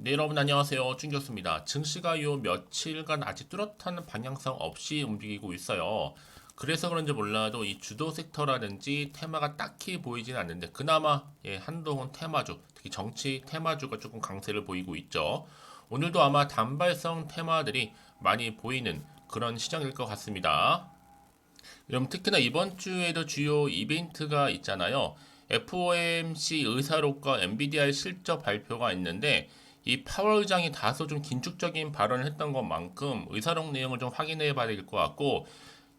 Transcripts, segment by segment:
네, 여러분 안녕하세요. 준교수입니다. 증시가 요 며칠간 아직 뚜렷한 방향성 없이 움직이고 있어요. 그래서 그런지 몰라도 이 주도 섹터라든지 테마가 딱히 보이지는 않는데 그나마 한동훈 테마주, 특히 정치 테마주가 조금 강세를 보이고 있죠. 오늘도 아마 단발성 테마들이 많이 보이는 그런 시장일 것 같습니다. 그럼 특히나 이번 주에도 주요 이벤트가 있잖아요. FOMC 의사록과 엔비디아의 실적 발표가 있는데 이 파월 의장이 다소 좀 긴축적인 발언을 했던 것만큼 의사록 내용을 좀 확인해 봐야 될 것 같고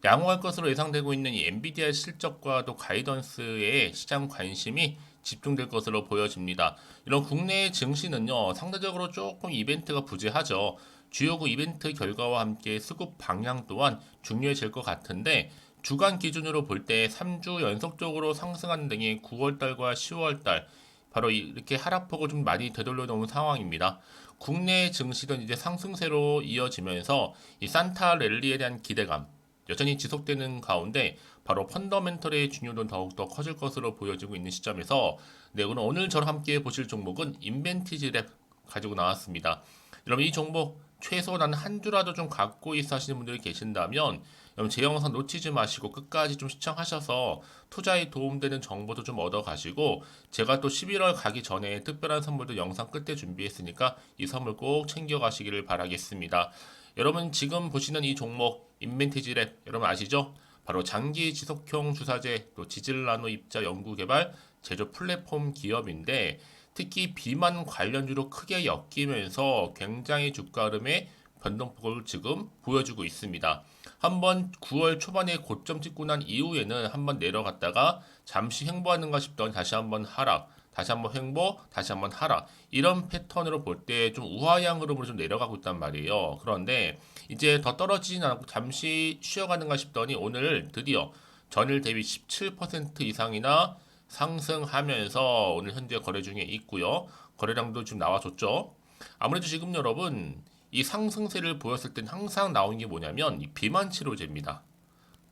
양호할 것으로 예상되고 있는 이 엔비디아의 실적과도 가이던스에 시장 관심이 집중될 것으로 보여집니다. 이런 국내 증시는요, 상대적으로 조금 이벤트가 부재하죠. 주요국 이벤트 결과와 함께 수급 방향 또한 중요해질 것 같은데, 주간 기준으로 볼 때 3주 연속적으로 상승하는 등의 9월달과 10월달, 바로 이렇게 하락폭을 좀 많이 되돌려 놓은 상황입니다. 국내 증시는 이제 상승세로 이어지면서 이 산타 랠리에 대한 기대감, 여전히 지속되는 가운데 바로 펀더멘털의 중요도는 더욱더 커질 것으로 보여지고 있는 시점에서 네, 오늘 저랑 함께 보실 종목은 인벤티지랩 가지고 나왔습니다. 여러분 이 종목 최소 난 한 주라도 좀 갖고 있어 하시는 분들이 계신다면 여러분 제 영상 놓치지 마시고 끝까지 좀 시청하셔서 투자에 도움되는 정보도 좀 얻어 가시고 제가 또 11월 가기 전에 특별한 선물도 영상 끝에 준비했으니까 이 선물 꼭 챙겨 가시기를 바라겠습니다. 여러분 지금 보시는 이 종목 인벤티지랩 여러분 아시죠? 바로 장기 지속형 주사제 또 지질나노 입자 연구개발 제조 플랫폼 기업인데 특히 비만 관련주로 크게 엮이면서 굉장히 주가 흐름의 변동폭을 지금 보여주고 있습니다. 한번 9월 초반에 고점 찍고 난 이후에는 한번 내려갔다가 잠시 횡보하는가 싶더니 다시 한번 하락, 다시 한번 횡보, 다시 한번 하락. 이런 패턴으로 볼 때 좀 우하향 흐름으로 좀 내려가고 있단 말이에요. 그런데 이제 더 떨어지진 않고 잠시 쉬어가는가 싶더니 오늘 드디어 전일 대비 17% 이상이나 상승하면서 오늘 현재 거래 중에 있고요. 거래량도 지금 나와줬죠. 아무래도 지금 여러분 이 상승세를 보였을 땐 항상 나오는 게 뭐냐면 이 비만 치료제입니다.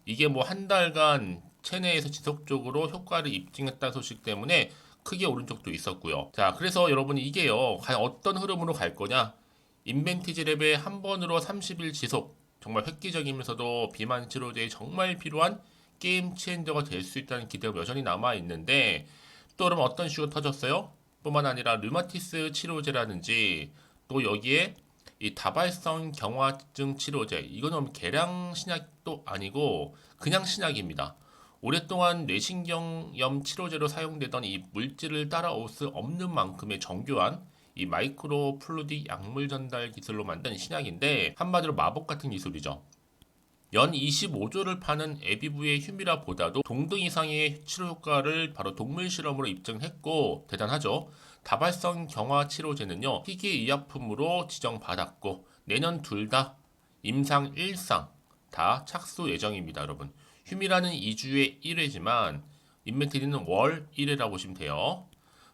이게 뭐 한 달간 체내에서 지속적으로 효과를 입증했다는 소식 때문에 크게 오른 적도 있었고요. 자, 그래서 여러분 이게요, 과연 어떤 흐름으로 갈 거냐? 인벤티지 랩의 한 번으로 30일 지속, 정말 획기적이면서도 비만 치료제에 정말 필요한 게임 체인저가 될 수 있다는 기대가 여전히 남아 있는데 또 그럼 어떤 이슈가 터졌어요? 뿐만 아니라 류마티스 치료제라든지 또 여기에 이 다발성 경화증 치료제 이거는 계량 신약도 아니고 그냥 신약입니다. 오랫동안 뇌신경염 치료제로 사용되던 이 물질을 따라올 수 없는 만큼의 정교한 이 마이크로 플루이드 약물 전달 기술로 만든 신약인데 한마디로 마법 같은 기술이죠. 연 25조를 파는 에비브의 휴미라보다도 동등 이상의 치료 효과를 바로 동물 실험으로 입증했고 대단하죠. 다발성 경화 치료제는요 희귀 의약품으로 지정받았고 내년 둘 다 임상 1상 다 착수 예정입니다, 여러분. 휴미라는 2주에 1회지만 인멘트리는 월 1회라고 보시면 돼요.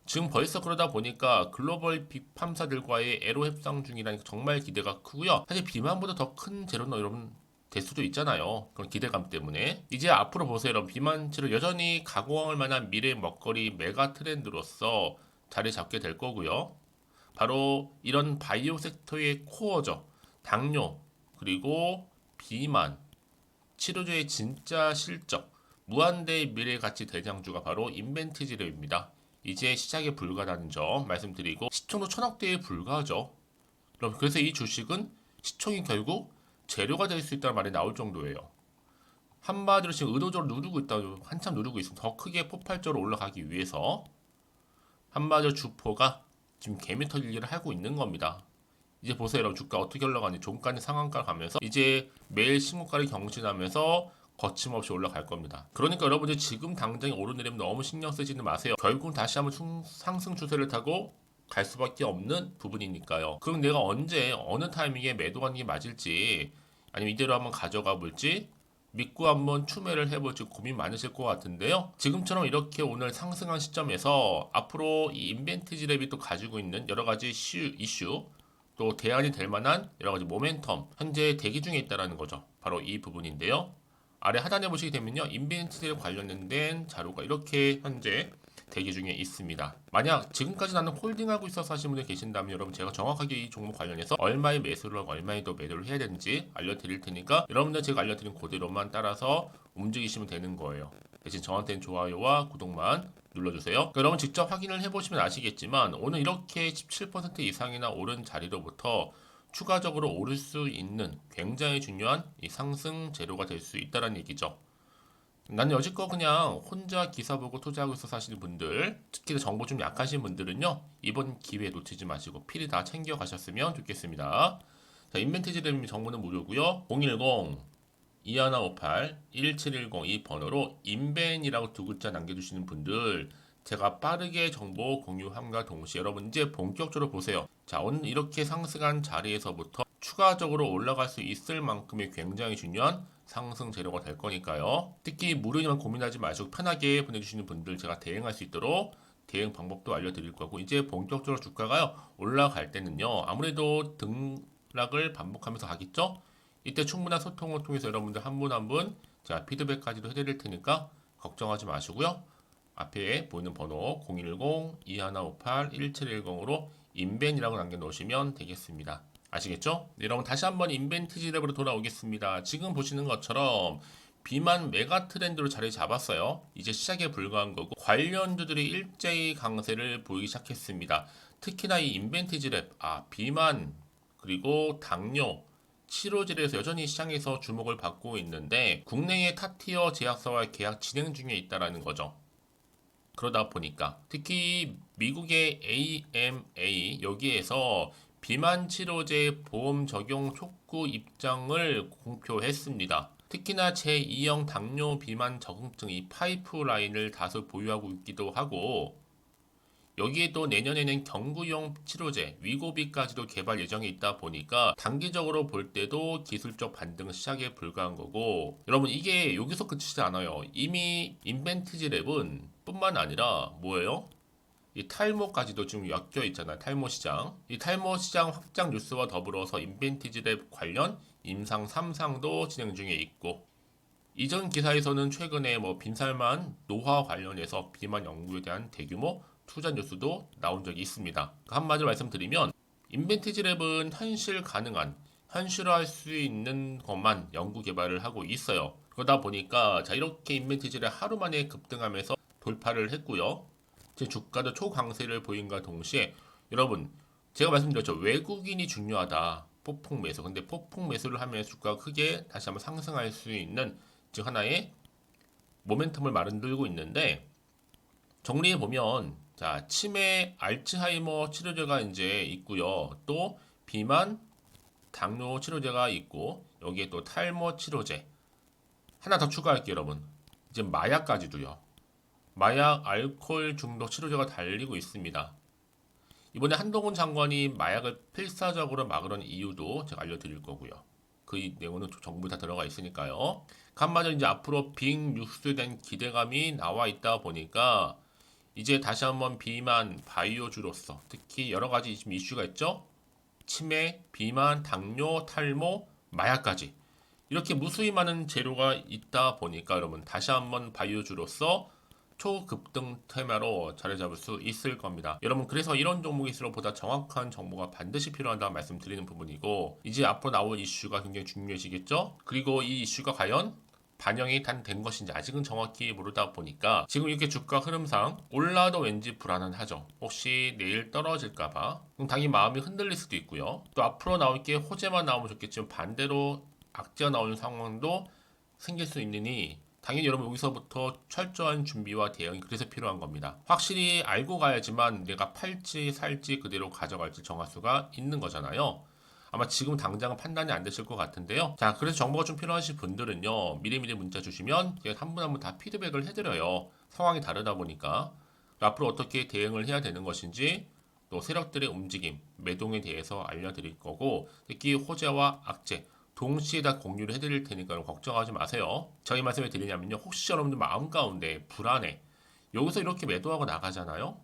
지금 벌써 그러다 보니까 글로벌 빅팜사들과의 애로 협상 중이라니 정말 기대가 크고요. 사실 비만보다 더 큰 재료는 여러분 될 수도 있잖아요. 그런 기대감 때문에. 이제 앞으로 보세요. 여러분. 비만치를 여전히 가공할 만한 미래 먹거리 메가 트렌드로서 자리 잡게 될 거고요. 바로 이런 바이오 섹터의 코어죠. 당뇨, 그리고 비만, 치료제의 진짜 실적, 무한대의 미래 가치 대장주가 바로 인벤티지랩입니다. 이제 시작에 불과하다는 점 말씀드리고 시총도 천억대에 불과하죠. 그래서 이 주식은 시총이 결국 재료가 될 수 있다는 말이 나올 정도예요. 한마디로 지금 의도적으로 누르고 있다, 한참 누르고 있습니다. 더 크게 폭발적으로 올라가기 위해서 한마디로 주포가 지금 개미 털기를 하고 있는 겁니다. 이제 보세요, 여러분 주가 어떻게 올라가는지 종가는 상한가 가면서 이제 매일 신고가를 경신하면서 거침없이 올라갈 겁니다. 그러니까 여러분들 지금 당장 오르내리면 너무 신경 쓰지는 마세요. 결국 다시 한번 상승 추세를 타고 갈 수밖에 없는 부분이니까요. 그럼 내가 언제 어느 타이밍에 매도하는 게 맞을지 아니면 이대로 한번 가져가 볼지 믿고 한번 추매를 해볼지 고민 많으실 것 같은데요. 지금처럼 이렇게 오늘 상승한 시점에서 앞으로 이 인벤티지랩이 또 가지고 있는 여러 가지 이슈 또 대안이 될 만한 여러 가지 모멘텀 현재 대기 중에 있다는 거죠. 바로 이 부분인데요. 아래 하단에 보시게 되면요. 인벤티지랩 관련된 자료가 이렇게 현재 대기 중에 있습니다. 만약 지금까지 나는 홀딩하고 있어서 하시는 분들 계신다면 여러분 제가 정확하게 이 종목 관련해서 얼마의 매수를 하고 얼마의 더 매도를 해야 되는지 알려드릴 테니까 여러분들 제가 알려드린 그대로만 따라서 움직이시면 되는 거예요. 대신 저한테는 좋아요와 구독만 눌러주세요. 그러니까 여러분 직접 확인을 해보시면 아시겠지만 오늘 이렇게 17% 이상이나 오른 자리로부터 추가적으로 오를 수 있는 굉장히 중요한 이 상승 재료가 될 수 있다는 얘기죠. 나는 여지껏 그냥 혼자 기사 보고 투자하고 있어서 하시는 분들, 특히 정보 좀 약하신 분들은요, 이번 기회 놓치지 마시고 필히 다 챙겨 가셨으면 좋겠습니다. 자, 인벤티지 램 정보는 무료고요. 010-2158-1710 이 번호로 인벤이라고 두 글자 남겨주시는 분들, 제가 빠르게 정보 공유함과 동시에 여러분 이제 본격적으로 보세요. 자, 오늘 이렇게 상승한 자리에서부터 추가적으로 올라갈 수 있을 만큼의 굉장히 중요한 상승 재료가 될 거니까요. 특히 무료이만 고민하지 마시고 편하게 보내주시는 분들 제가 대응할 수 있도록 대응 방법도 알려드릴 거고 이제 본격적으로 주가가요 올라갈 때는요 아무래도 등락을 반복하면서 가겠죠. 이때 충분한 소통을 통해서 여러분들 한 분 한 분 제가 피드백까지도 해드릴 테니까 걱정하지 마시고요. 앞에 보이는 번호 010-2158-1710으로 인벤이라고 남겨놓으시면 되겠습니다. 아시겠죠? 네, 여러분 다시 한번 인벤티지랩으로 돌아오겠습니다. 지금 보시는 것처럼 비만 메가 트렌드로 자리 잡았어요. 이제 시작에 불과한 거고 관련주들이 일제히 강세를 보이기 시작했습니다. 특히나 이 인벤티지랩, 비만 그리고 당뇨 치료제에서 여전히 시장에서 주목을 받고 있는데 국내의 탑티어 제약사와 계약 진행 중에 있다라는 거죠. 그러다 보니까 특히 미국의 AMA 여기에서 비만 치료제 보험 적용 촉구 입장을 공표했습니다. 특히나 제2형 당뇨 비만 적응증 이 파이프라인을 다수 보유하고 있기도 하고 여기에 또 내년에는 경구용 치료제 위고비까지도 개발 예정이 있다 보니까 단기적으로 볼 때도 기술적 반등 시작에 불과한 거고 여러분 이게 여기서 그치지 않아요. 이미 인벤티지랩은 뿐만 아니라 뭐예요? 이 탈모까지도 지금 엮여 있잖아요. 탈모 시장. 이 탈모 시장 확장 뉴스와 더불어서 인벤티지랩 관련 임상 3상도 진행 중에 있고 이전 기사에서는 최근에 빈살만 노화 관련해서 비만 연구에 대한 대규모 투자 뉴스도 나온 적이 있습니다. 한마디로 말씀드리면 인벤티지랩은 현실 가능한 현실화할 수 있는 것만 연구 개발을 하고 있어요. 그러다 보니까 자 이렇게 인벤티지랩 하루 만에 급등하면서 돌파를 했고요. 제 주가도 초강세를 보인과 동시에 여러분 제가 말씀드렸죠. 외국인이 중요하다. 폭풍 매수. 근데 폭풍 매수를 하면 주가가 크게 다시 한번 상승할 수 있는 즉 하나의 모멘텀을 만들고 있는데 정리해 보면 자 치매, 알츠하이머 치료제가 이제 있고요. 또 비만, 당뇨 치료제가 있고 여기에 또 탈모 치료제 하나 더 추가할게요, 여러분. 이제 마약까지도요. 마약, 알코올 중독 치료제가 달리고 있습니다. 이번에 한동훈 장관이 마약을 필사적으로 막으려는 이유도 제가 알려드릴 거고요. 그 내용은 전부 다 들어가 있으니까요. 한마디로 이제 앞으로 빅 뉴스에 대한 기대감이 나와 있다 보니까 이제 다시 한번 비만, 바이오주로서 특히 여러 가지 지금 이슈가 있죠. 치매, 비만, 당뇨, 탈모, 마약까지 이렇게 무수히 많은 재료가 있다 보니까 여러분 다시 한번 바이오주로서 초급등 테마로 자리 잡을 수 있을 겁니다. 여러분 그래서 이런 종목일수록 보다 정확한 정보가 반드시 필요하다는 말씀드리는 부분이고 이제 앞으로 나올 이슈가 굉장히 중요해지겠죠. 그리고 이 이슈가 과연 반영이 된 것인지 아직은 정확히 모르다 보니까 지금 이렇게 주가 흐름상 올라도 왠지 불안하죠. 혹시 내일 떨어질까봐 그럼 당연히 마음이 흔들릴 수도 있고요. 또 앞으로 나올 게 호재만 나오면 좋겠지만 반대로 악재가 나오는 상황도 생길 수 있으니 당연히 여러분 여기서부터 철저한 준비와 대응이 그래서 필요한 겁니다. 확실히 알고 가야지만 내가 팔지 살지 그대로 가져갈지 정할 수가 있는 거잖아요. 아마 지금 당장은 판단이 안 되실 것 같은데요. 자, 그래서 정보가 좀 필요하신 분들은요. 미리미리 문자 주시면 제가 한 분 한 분 다 피드백을 해드려요. 상황이 다르다 보니까 앞으로 어떻게 대응을 해야 되는 것인지 또 세력들의 움직임, 매동에 대해서 알려드릴 거고 특히 호재와 악재 동시에 다 공유를 해드릴 테니까 걱정하지 마세요. 저희 말씀을 드리냐면요. 혹시 여러분들 마음 가운데 불안해. 여기서 이렇게 매도하고 나가잖아요.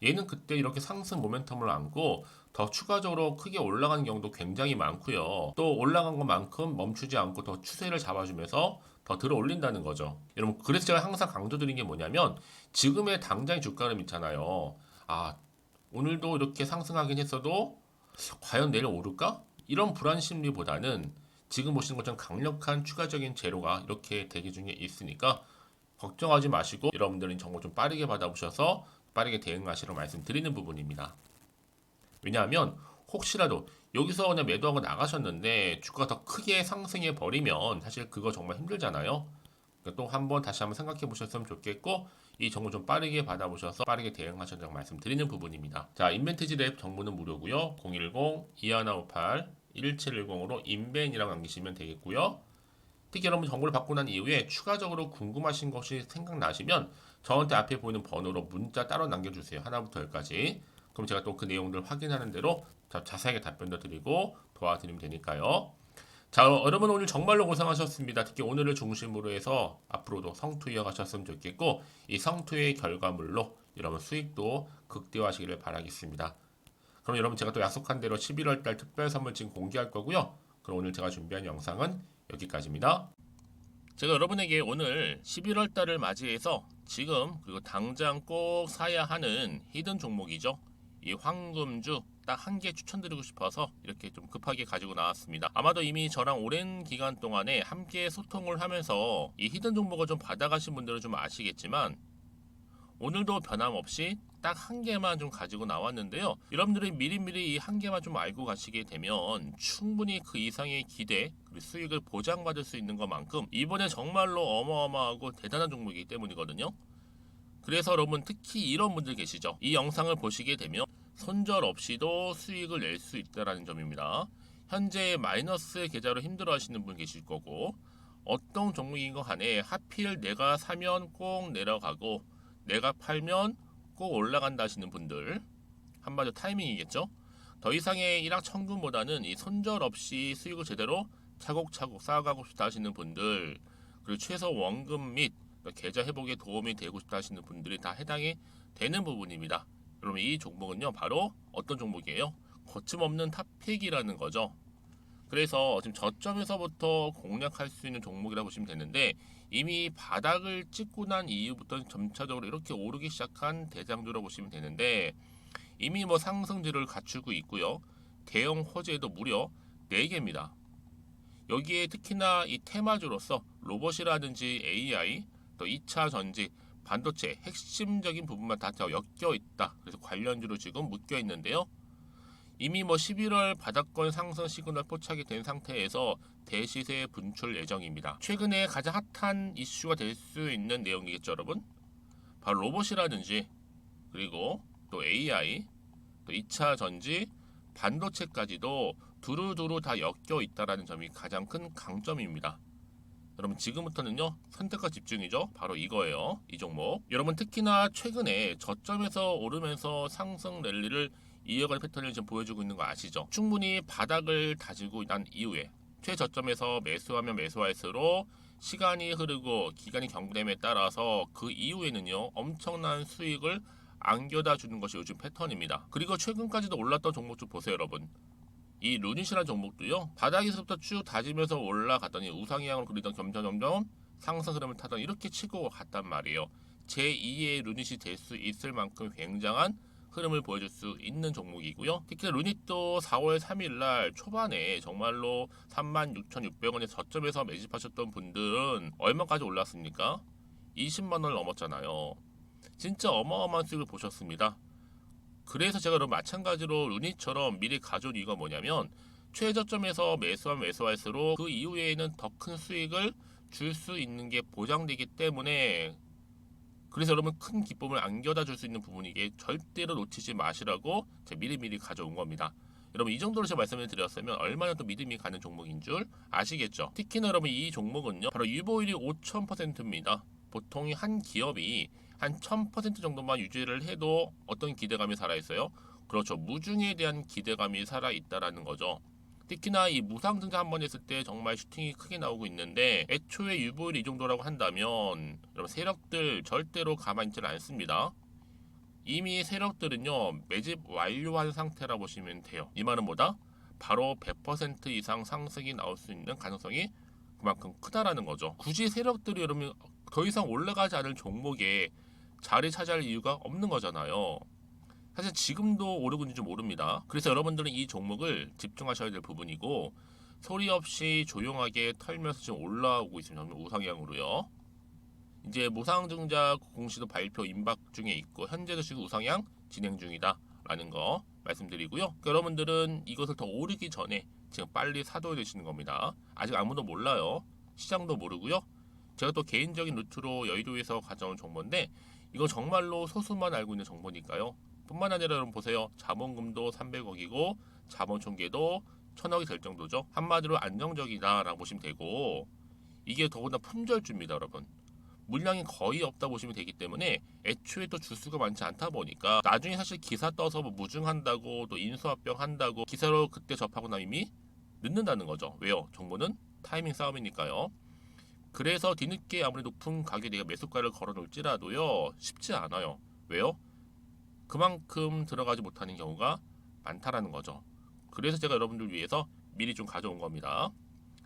얘는 그때 이렇게 상승 모멘텀을 안고 더 추가적으로 크게 올라가는 경우도 굉장히 많고요. 또 올라간 것만큼 멈추지 않고 더 추세를 잡아주면서 더 들어 올린다는 거죠. 여러분, 그래서 제가 항상 강조드린 게 뭐냐면 지금의 당장 주가 흐름 있잖아요. 아, 오늘도 이렇게 상승하긴 했어도 과연 내일 오를까? 이런 불안 심리보다는 지금 보시는 것처럼 강력한 추가적인 재료가 이렇게 대기 중에 있으니까 걱정하지 마시고 여러분들은 정보 좀 빠르게 받아보셔서 빠르게 대응하시라고 말씀드리는 부분입니다. 왜냐하면 혹시라도 여기서 그냥 매도하고 나가셨는데 주가가 더 크게 상승해 버리면 사실 그거 정말 힘들잖아요. 그러니까 또 한번 다시 한번 생각해 보셨으면 좋겠고 이 정보 좀 빠르게 받아보셔서 빠르게 대응하셨다고 말씀드리는 부분입니다. 자, 인벤티지 랩 정보는 무료고요. 010-2158-1710으로 인벤이라고 남기시면 되겠고요. 특히 여러분 정보를 받고 난 이후에 추가적으로 궁금하신 것이 생각나시면 저한테 앞에 보이는 번호로 문자 따로 남겨주세요. 하나부터 열까지. 그럼 제가 또 그 내용들 확인하는 대로 자세하게 답변도 드리고 도와드리면 되니까요. 자, 여러분 오늘 정말로 고생하셨습니다. 특히 오늘을 중심으로 해서 앞으로도 성투 이어가셨으면 좋겠고 이 성투의 결과물로 여러분 수익도 극대화하시기를 바라겠습니다. 그럼 여러분 제가 또 약속한 대로 11월 달 특별 선물 지금 공개할 거고요. 그럼 오늘 제가 준비한 영상은 여기까지입니다. 제가 여러분에게 오늘 11월 달을 맞이해서 지금 그리고 당장 꼭 사야 하는 히든 종목이죠. 이 황금주 딱 한 개 추천드리고 싶어서 이렇게 좀 급하게 가지고 나왔습니다. 아마도 이미 저랑 오랜 기간 동안에 함께 소통을 하면서 이 히든 종목을 좀 받아가신 분들은 좀 아시겠지만 오늘도 변함없이 딱 한 개만 좀 가지고 나왔는데요. 여러분들이 미리미리 이 한 개만 좀 알고 가시게 되면 충분히 그 이상의 기대 그리고 수익을 보장받을 수 있는 것만큼 이번에 정말로 어마어마하고 대단한 종목이기 때문이거든요. 그래서 여러분 특히 이런 분들 계시죠. 이 영상을 보시게 되면 손절 없이도 수익을 낼 수 있다는 점입니다. 현재 마이너스 계좌로 힘들어 하시는 분 계실 거고 어떤 종목인 거 간에 하필 내가 사면 꼭 내려가고 내가 팔면 꼭 올라간다 하시는 분들 한마디로 타이밍이겠죠. 더 이상의 일확천금보다는 이 손절 없이 수익을 제대로 차곡차곡 쌓아가고 싶다 하시는 분들 그리고 최소 원금 및 계좌 회복에 도움이 되고 싶다 하시는 분들이 다 해당이 되는 부분입니다. 여러분 이 종목은요 바로 어떤 종목이에요? 거침없는 탑픽이라는 거죠. 그래서 지금 저점에서부터 공략할 수 있는 종목이라고 보시면 되는데 이미 바닥을 찍고 난 이후부터 점차적으로 이렇게 오르기 시작한 대장주라고 보시면 되는데 이미 뭐 상승률을 갖추고 있고요. 대형 호재도 무려 4개입니다. 여기에 특히나 이 테마주로서 로봇이라든지 AI, 또 2차 전지, 반도체 핵심적인 부분만 다 엮여 있다. 그래서 관련주로 지금 묶여 있는데요. 이미 뭐 11월 바닥권 상승 시그널 포착이 된 상태에서 대시세 분출 예정입니다. 최근에 가장 핫한 이슈가 될 수 있는 내용이겠죠, 여러분? 바로 로봇이라든지 그리고 또 AI, 또 2차 전지, 반도체까지도 두루두루 다 엮여 있다라는 점이 가장 큰 강점입니다. 여러분 지금부터는요 선택과 집중이죠. 바로 이거예요. 이 종목. 여러분 특히나 최근에 저점에서 오르면서 상승 랠리를 이어가는 패턴을 지금 보여주고 있는 거 아시죠? 충분히 바닥을 다지고 난 이후에 최저점에서 매수하면 매수할수록 시간이 흐르고 기간이 경과됨에 따라서 그 이후에는요 엄청난 수익을 안겨다 주는 것이 요즘 패턴입니다. 그리고 최근까지도 올랐던 종목 좀 보세요, 여러분. 이 루닛이라는 종목도요 바닥에서부터 쭉 다지면서 올라갔더니 우상향을 그리던 점점 상승 흐름을 타던 이렇게 치고 갔단 말이에요. 제2의 루닛이 될 수 있을 만큼 굉장한 흐름을 보여줄 수 있는 종목이고요. 특히 루닛도 4월 3일날 초반에 정말로 36,600원의 저점에서 매집하셨던 분들은 얼마까지 올랐습니까? 20만원을 넘었잖아요. 진짜 어마어마한 수익을 보셨습니다. 그래서 제가 그럼 마찬가지로 루닛처럼 미리 가져온 이유가 뭐냐면 최저점에서 매수하면 매수할수록 그 이후에는 더 큰 수익을 줄 수 있는 게 보장되기 때문에 그래서 여러분 큰 기쁨을 안겨다 줄 수 있는 부분이기에 절대로 놓치지 마시라고 제가 미리미리 가져온 겁니다. 여러분 이 정도로 제가 말씀을 드렸으면 얼마나 또 믿음이 가는 종목인 줄 아시겠죠? 특히나 여러분 이 종목은요 바로 유보율이 5,000%입니다. 보통 한 기업이 한 1000% 정도만 유지를 해도 어떤 기대감이 살아있어요? 그렇죠. 무중에 대한 기대감이 살아있다라는 거죠. 특히나 이 무상증자 한 번 했을 때 정말 슈팅이 크게 나오고 있는데 애초에 유보율이 이 정도라고 한다면 여러분 세력들 절대로 가만히 있지 않습니다. 이미 세력들은요 매집 완료한 상태라 보시면 돼요. 이 말은 뭐다? 바로 100% 이상 상승이 나올 수 있는 가능성이 그만큼 크다라는 거죠. 굳이 세력들이 여러분 더 이상 올라가지 않을 종목에 자리 차지할 이유가 없는 거잖아요. 사실 지금도 오르고 있는지 모릅니다. 그래서 여러분들은 이 종목을 집중하셔야 될 부분이고, 소리 없이 조용하게 털면서 지금 올라오고 있습니다. 우상향으로요. 이제 무상증자 공시도 발표 임박 중에 있고, 현재도 지금 우상향 진행 중이다 라는 거 말씀드리고요. 그러니까 여러분들은 이것을 더 오르기 전에 지금 빨리 사둬야 되시는 겁니다. 아직 아무도 몰라요. 시장도 모르고요. 제가 또 개인적인 루트로 여의도에서 가져온 정보인데, 이거 정말로 소수만 알고 있는 정보니까요. 뿐만 아니라 여러분 보세요. 자본금도 300억이고 자본 총계도 1000억이 될 정도죠. 한마디로 안정적이다라고 보시면 되고, 이게 더군다나 품절주입니다, 여러분. 물량이 거의 없다 보시면 되기 때문에 애초에 또 주수가 많지 않다 보니까 나중에 사실 기사 떠서 뭐 무증한다고 또 인수합병 한다고 기사로 그때 접하고 나면 이미 늦는다는 거죠. 왜요? 정보는 타이밍 싸움이니까요. 그래서 뒤늦게 아무리 높은 가격에 내가 매수가를 걸어 놓을지라도요 쉽지 않아요. 왜요? 그만큼 들어가지 못하는 경우가 많다라는 거죠. 그래서 제가 여러분들 위해서 미리 좀 가져온 겁니다.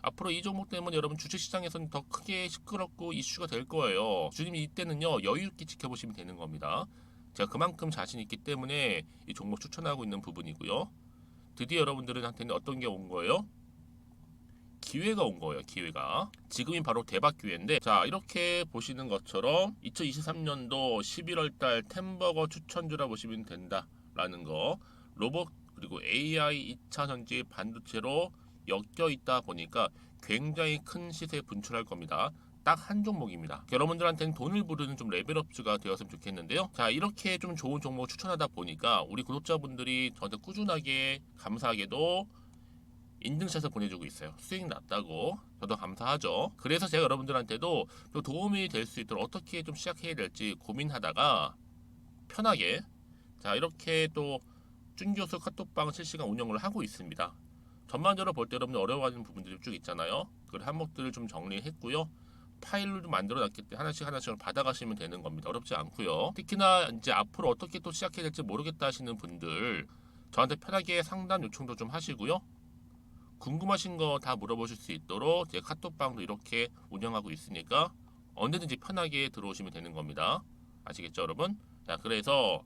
앞으로 이 종목 때문에 여러분 주식시장에서는 더 크게 시끄럽고 이슈가 될 거예요. 주님이 이때는요 여유 있게 지켜보시면 되는 겁니다. 제가 그만큼 자신 있기 때문에 이 종목 추천하고 있는 부분이고요. 드디어 여러분들한테는 어떤 게 온 거예요? 기회가 온 거예요. 기회가. 지금이 바로 대박 기회인데, 자 이렇게 보시는 것처럼 2023년도 11월달 템버거 추천주라 보시면 된다라는 거. 로봇 그리고 AI 2차 전지 반도체로 엮여 있다 보니까 굉장히 큰 시세 분출할 겁니다. 딱 한 종목입니다. 여러분들한테는 돈을 부르는 좀 레벨업주가 되었으면 좋겠는데요. 자 이렇게 좀 좋은 종목 추천하다 보니까 우리 구독자분들이 저한테 꾸준하게 감사하게도 인증샷을 보내주고 있어요. 수익 났다고. 저도 감사하죠. 그래서 제가 여러분들한테도 또 도움이 될 수 있도록 어떻게 좀 시작해야 될지 고민하다가 편하게, 자 이렇게 또 준교수 카톡방 실시간 운영을 하고 있습니다. 전반적으로 볼 때 여러분들 어려워하는 부분들이 쭉 있잖아요. 그 항목들을 좀 정리했고요. 파일로 좀 만들어 놨기 때문에 하나씩 하나씩 받아가시면 되는 겁니다. 어렵지 않고요. 특히나 이제 앞으로 어떻게 또 시작해야 될지 모르겠다 하시는 분들 저한테 편하게 상담 요청도 좀 하시고요. 궁금하신 거 다 물어보실 수 있도록 제 카톡방도 이렇게 운영하고 있으니까 언제든지 편하게 들어오시면 되는 겁니다. 아시겠죠, 여러분? 자, 그래서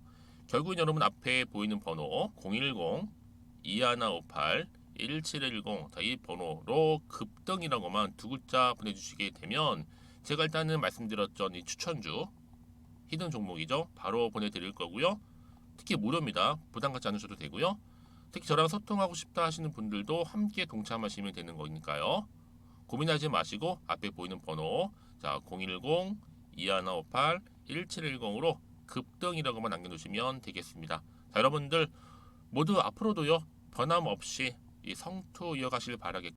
결국은 여러분 앞에 보이는 번호 010-2158-1710, 자, 이 번호로 급등이라고만 두 글자 보내주시게 되면 제가 일단은 말씀드렸죠, 이 추천주 히든 종목이죠. 바로 보내드릴 거고요. 특히 무료입니다. 부담 갖지 않으셔도 되고요. 특히 저랑 소통하고 싶다 하시는 분들도 함께 동참하시면 되는 거니까요. 고민하지 마시고 앞에 보이는 번호, 자 010-2158-1710으로 급등이라고만 남겨주시면 되겠습니다. 자, 여러분들 모두 앞으로도요 변함없이 이 성투 이어가시길 바라겠고